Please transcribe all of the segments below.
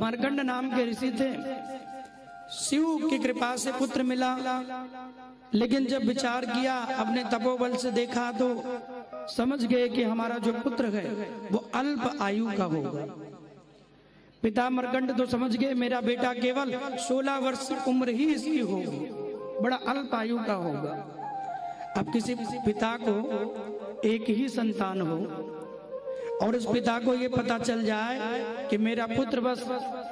मार्कंड नाम के ऋषि थे। शिव की कृपा से पुत्र मिला, लेकिन जब विचार किया, अपने तपोबल से देखा तो समझ गए कि हमारा जो पुत्र है वो अल्प आयु का होगा। पिता मार्कंड तो समझ गए मेरा बेटा केवल 16 वर्ष की उम्र ही इसकी होगी, बड़ा अल्प आयु का होगा। अब किसी पिता को एक ही संतान हो और उस पिता को ये पता चल जाए कि मेरा पुत्र बस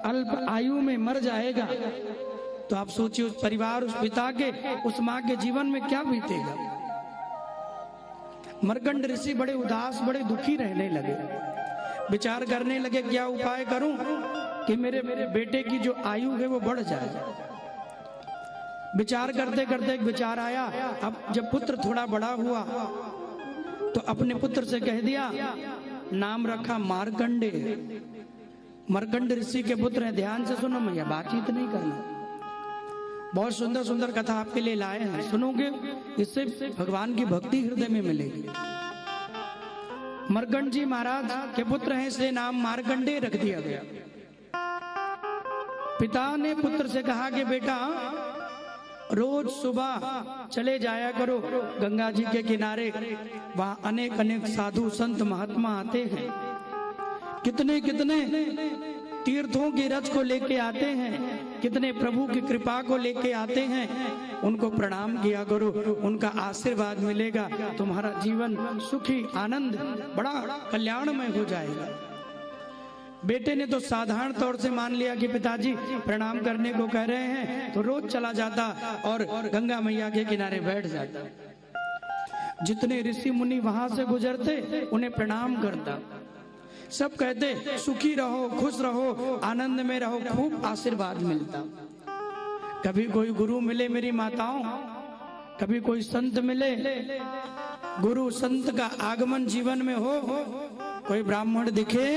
अल्प आयु में मर जाएगा, तो आप सोचिए उस परिवार, उस पिता के, उस माँ के जीवन में क्या बीतेगा। मार्कंड ऋषि बड़े उदास, बड़े दुखी रहने लगे। विचार करने लगे क्या उपाय करूं कि मेरे बेटे की जो आयु है वो बढ़ जाए। विचार करते करते एक विचार आया। अब जब पुत्र थोड़ा बड़ा हुआ तो अपने पुत्र से कह दिया, नाम रखा मार्कंडे। मार्कंड ऋषि के पुत्र हैं, ध्यान से सुनो, भैया बातचीत नहीं करना। बहुत सुंदर सुंदर कथा आपके लिए लाए हैं, सुनोगे इससे भगवान की भक्ति हृदय में मिलेगी। मार्कंड जी महाराज के पुत्र हैं, इसलिए नाम मार्कंडे रख दिया गया। पिता ने पुत्र से कहा कि बेटा रोज सुबह चले जाया करो गंगा जी के किनारे, वहां अनेक अनेक साधु संत महात्मा आते हैं, कितने कितने तीर्थों की रच को लेके आते हैं, कितने प्रभु की कृपा को लेके आते हैं, उनको प्रणाम किया करो, उनका आशीर्वाद मिलेगा, तुम्हारा जीवन सुखी आनंद बड़ा कल्याणमय हो जाएगा। बेटे ने तो साधारण तौर से मान लिया कि पिताजी प्रणाम करने को कह रहे हैं, तो रोज चला जाता और गंगा मैया के किनारे बैठ जाता। जितने ऋषि मुनि वहां से गुजरते उन्हें प्रणाम करता, सब कहते सुखी रहो, खुश रहो, आनंद में रहो, खूब आशीर्वाद मिलता। कभी कोई गुरु मिले मेरी माताओं, कभी कोई संत मिले, गुरु संत का आगमन जीवन में हो, कोई ब्राह्मण दिखे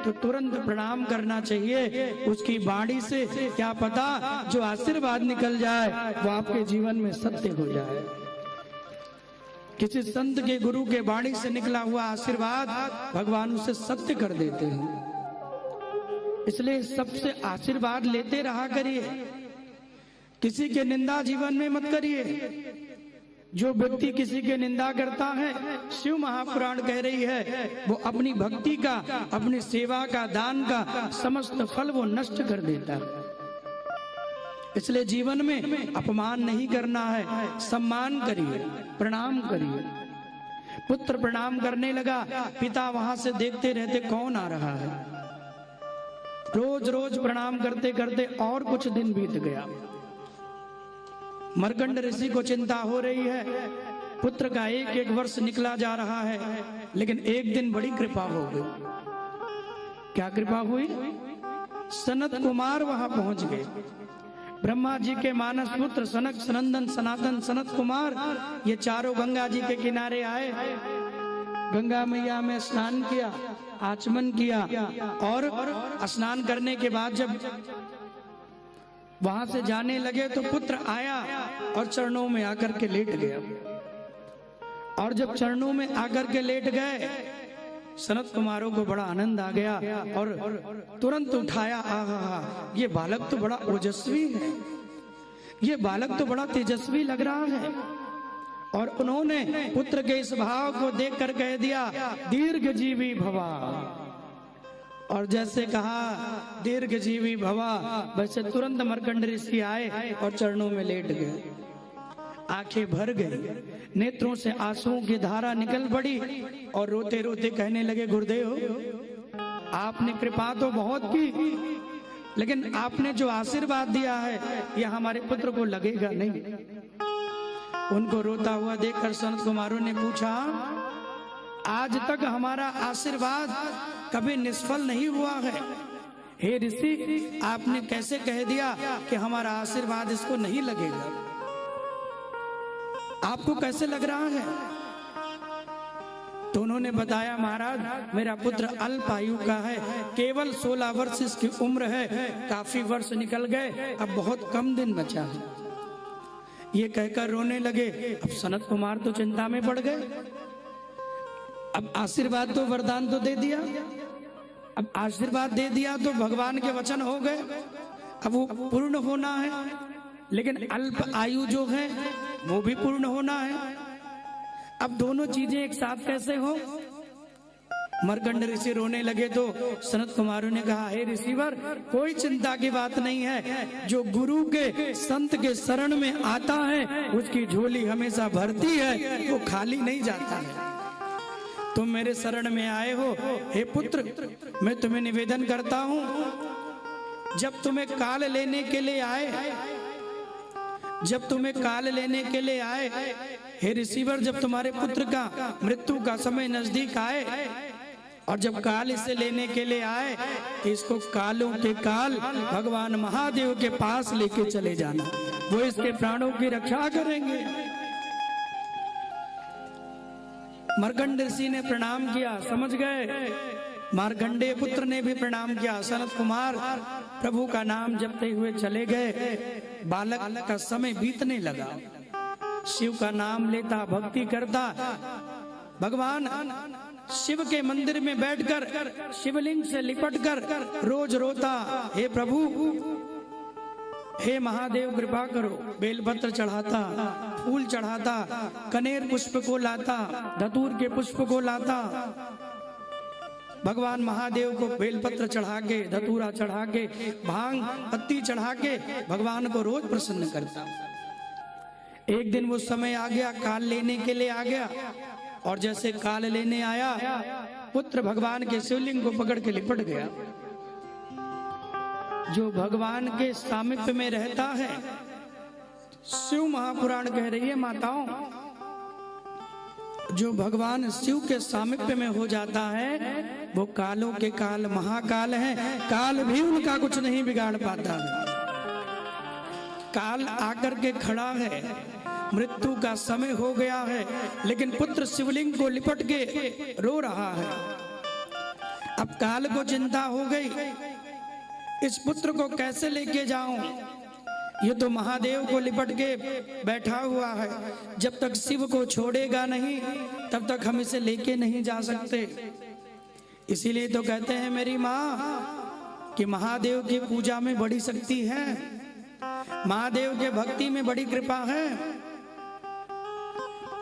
तो तुरंत प्रणाम करना चाहिए। उसकी वाणी से क्या पता जो आशीर्वाद निकल जाए वो आपके जीवन में सत्य हो जाए। किसी संत के, गुरु के वाणी से निकला हुआ आशीर्वाद भगवान उसे सत्य कर देते हैं। इसलिए सबसे आशीर्वाद लेते रहा करिए, किसी के निंदा जीवन में मत करिए। जो व्यक्ति किसी के निंदा करता है, शिव महापुराण कह रही है, वो अपनी भक्ति का, अपनी सेवा का, दान का समस्त फल वो नष्ट कर देता है। इसलिए जीवन में अपमान नहीं करना है, सम्मान करिए, प्रणाम करिए। पुत्र प्रणाम करने लगा, पिता वहां से देखते रहते कौन आ रहा है। रोज रोज प्रणाम करते करते और कुछ दिन बीत गया। मार्कंड ऋषि को चिंता हो रही है, पुत्र का एक एक वर्ष निकला जा रहा है, लेकिन एक दिन बड़ी कृपा हो गई। क्या कृपा हुई? सनत कुमार वहां पहुंच गए। ब्रह्मा जी के मानस पुत्र सनक, सनंदन, सनातन, सनत कुमार, ये चारों गंगा जी के किनारे आए। गंगा मैया में स्नान किया, आचमन किया, और स्नान करने के बाद जब वहां से जाने लगे तो पुत्र आया और चरणों में आकर के लेट गया। और जब चरणों में आकर के लेट गए, सनत कुमारों को बड़ा आनंद आ गया और तुरंत उठाया, आहा, ये बालक तो बड़ा ओजस्वी है, ये बालक तो बड़ा तेजस्वी लग रहा है। और उन्होंने पुत्र के इस भाव को देखकर कह दिया, दीर्घ जीवी भवा। और जैसे कहा दीर्घ जीवी भवा, वैसे तुरंत मार्कंड ऋषि आए और चरणों में लेट गए। आंखें भर गई, नेत्रों से आंसुओं की धारा निकल पड़ी और रोते रोते कहने लगे, गुरुदेव आपने कृपा तो बहुत की, लेकिन आपने जो आशीर्वाद दिया है यह हमारे पुत्र को लगेगा नहीं। उनको रोता हुआ देखकर संत कुमारों ने पूछा, आज तक हमारा आशीर्वाद कभी निष्फल नहीं हुआ है, हे ऋषि आपने कैसे कह दिया कि हमारा आशीर्वाद इसको नहीं लगेगा? आपको कैसे लग रहा है? तो उन्होंने बताया, महाराज मेरा पुत्र अल्प आयु का है, केवल 16 वर्ष इसकी उम्र है, काफी वर्ष निकल गए, अब बहुत कम दिन बचा है। ये कहकर रोने लगे। अब सनत कुमार तो चिंता में पड़ गए। अब आशीर्वाद तो, वरदान तो दे दिया, अब आशीर्वाद दे दिया तो भगवान के वचन हो गए, अब वो पूर्ण होना है, लेकिन अल्प आयु जो है वो भी पूर्ण होना है। अब दोनों चीजें एक साथ कैसे हो? मरकंड ऋषि रोने लगे तो सनत कुमारों ने कहा, हे ऋषिवर, कोई चिंता की बात नहीं है, जो गुरु के संत के शरण में आता है उसकी झोली हमेशा भरती है, वो खाली नहीं जाता है। तुम मेरे शरण में आए हो, हे पुत्र, मैं तुम्हें निवेदन करता हूं, जब तुम्हें काल लेने के लिए आए, जब तुम्हें काल लेने के लिए आए, हे ऋषिवर, जब तुम्हारे पुत्र का मृत्यु का समय नजदीक आए और जब काल इसे लेने के लिए आए तो इसको कालों के काल भगवान महादेव के पास लेके चले जाना, वो इसके प्राणों की रक्षा करेंगे। मरकंड ऋषि ने प्रणाम किया, समझ गए। मार्कंडेय पुत्र ने भी प्रणाम किया। सनत कुमार प्रभु का नाम जपते हुए चले गए। बालक का समय बीतने लगा, शिव का नाम लेता, भक्ति करता। भगवान शिव के मंदिर में बैठकर शिवलिंग से लिपटकर रोज रोता, हे प्रभु, हे महादेव कृपा करो। बेलपत्र चढ़ाता, फूल चढ़ाता, कनेर पुष्प को लाता, धतूर के पुष्प को लाता। भगवान महादेव को बेलपत्र चढ़ा के, धतूरा चढ़ा के, भांग पत्ती चढ़ा के भगवान को रोज प्रसन्न करता। एक दिन वो समय आ गया, काल लेने के लिए आ गया, और जैसे काल लेने आया, पुत्र भगवान के शिवलिंग को पकड़ के लिपट गया। जो भगवान के सामिप्य में रहता है, शिव महापुराण कह रही है माताओं, जो भगवान शिव के सामिप्य में हो जाता है वो कालों के काल महाकाल है, काल भी उनका कुछ नहीं बिगाड़ पाता। काल आकर के खड़ा है, मृत्यु का समय हो गया है, लेकिन पुत्र शिवलिंग को लिपट के रो रहा है। अब काल को चिंता हो गई, इस पुत्र को कैसे लेके जाऊं? ये तो महादेव को लिपट के बैठा हुआ है, जब तक शिव को छोड़ेगा नहीं तब तक हम इसे लेके नहीं जा सकते। इसीलिए तो कहते हैं मेरी माँ कि महादेव की पूजा में बड़ी शक्ति है, महादेव के भक्ति में बड़ी कृपा है।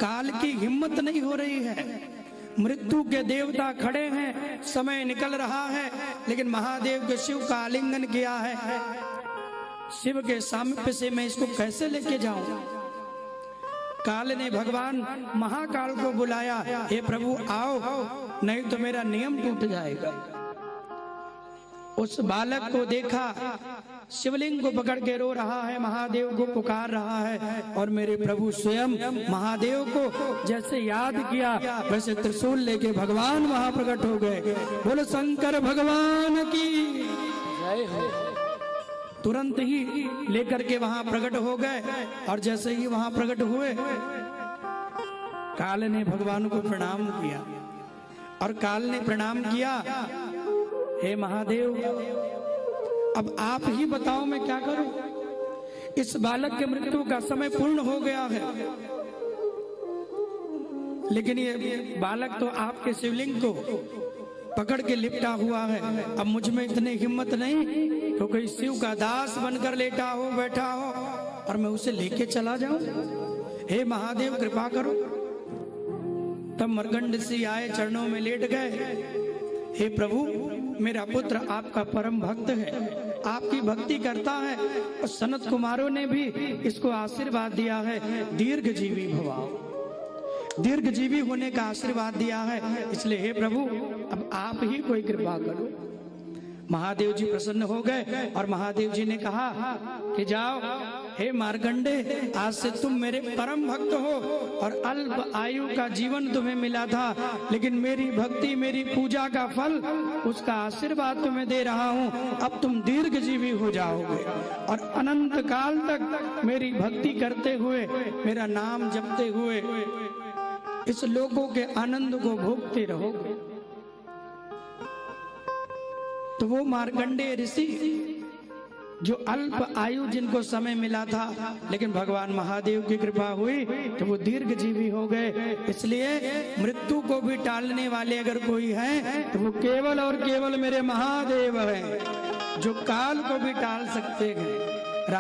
काल की हिम्मत नहीं हो रही है, मृत्यु के देवता खड़े हैं, समय निकल रहा है, लेकिन महादेव के शिव का आलिंगन किया है। शिव के सामिप्य से मैं इसको कैसे लेके जाऊं? काल ने भगवान महाकाल को बुलाया, हे प्रभु आओ, नहीं तो मेरा नियम टूट जाएगा। उस बालक को देखा, शिवलिंग को पकड़ के रो रहा है, महादेव को पुकार रहा है, और मेरे प्रभु स्वयं महादेव को जैसे याद किया वैसे त्रिशूल लेके भगवान वहां प्रकट हो गए। बोलो शंकर भगवान की जय हो। तुरंत ही लेकर के वहां प्रकट हो गए, और जैसे ही वहां प्रकट हुए, काल ने भगवान को प्रणाम किया, और काल ने प्रणाम किया, हे महादेव, अब आप ही बताओ मैं क्या करूं? इस बालक के मृत्यु का समय पूर्ण हो गया है, लेकिन ये बालक तो आपके शिवलिंग को पकड़ के लिपटा हुआ है। अब मुझ में इतनी हिम्मत नहीं तो कोई शिव का दास बनकर लेटा हो, बैठा हो, और मैं उसे लेके चला जाऊं। हे महादेव कृपा करो। तब मरकंड ऋषि आए, चरणों में लेट गए। हे प्रभु, मेरा पुत्र आपका परम भक्त है, आपकी भक्ति करता है, और सनत कुमारों ने भी इसको आशीर्वाद दिया है, दीर्घजीवी भवाओ, दीर्घजीवी होने का आशीर्वाद दिया है। इसलिए हे प्रभु, अब आप ही कोई कृपा करो। महादेव जी प्रसन्न हो गए, और महादेव जी ने कहा कि जाओ, हे मार्कंडे, आज से तुम मेरे परम भक्त हो, और अल्प आयु का जीवन तुम्हें मिला था, लेकिन मेरी भक्ति, मेरी पूजा का फल, उसका आशीर्वाद तुम्हें दे रहा हूँ। अब तुम दीर्घजीवी हो जाओगे, और अनंत काल तक मेरी भक्ति करते हुए, मेरा नाम जपते हुए इस लोकों के आनंद को भोगते रहोगे। तो वो मार्कंडेय ऋषि जो अल्प आयु जिनको समय मिला था, लेकिन भगवान महादेव की कृपा हुई तो वो दीर्घ जीवी हो गए। इसलिए मृत्यु को भी टालने वाले अगर कोई है तो वो केवल और केवल मेरे महादेव हैं, जो काल को भी टाल सकते हैं।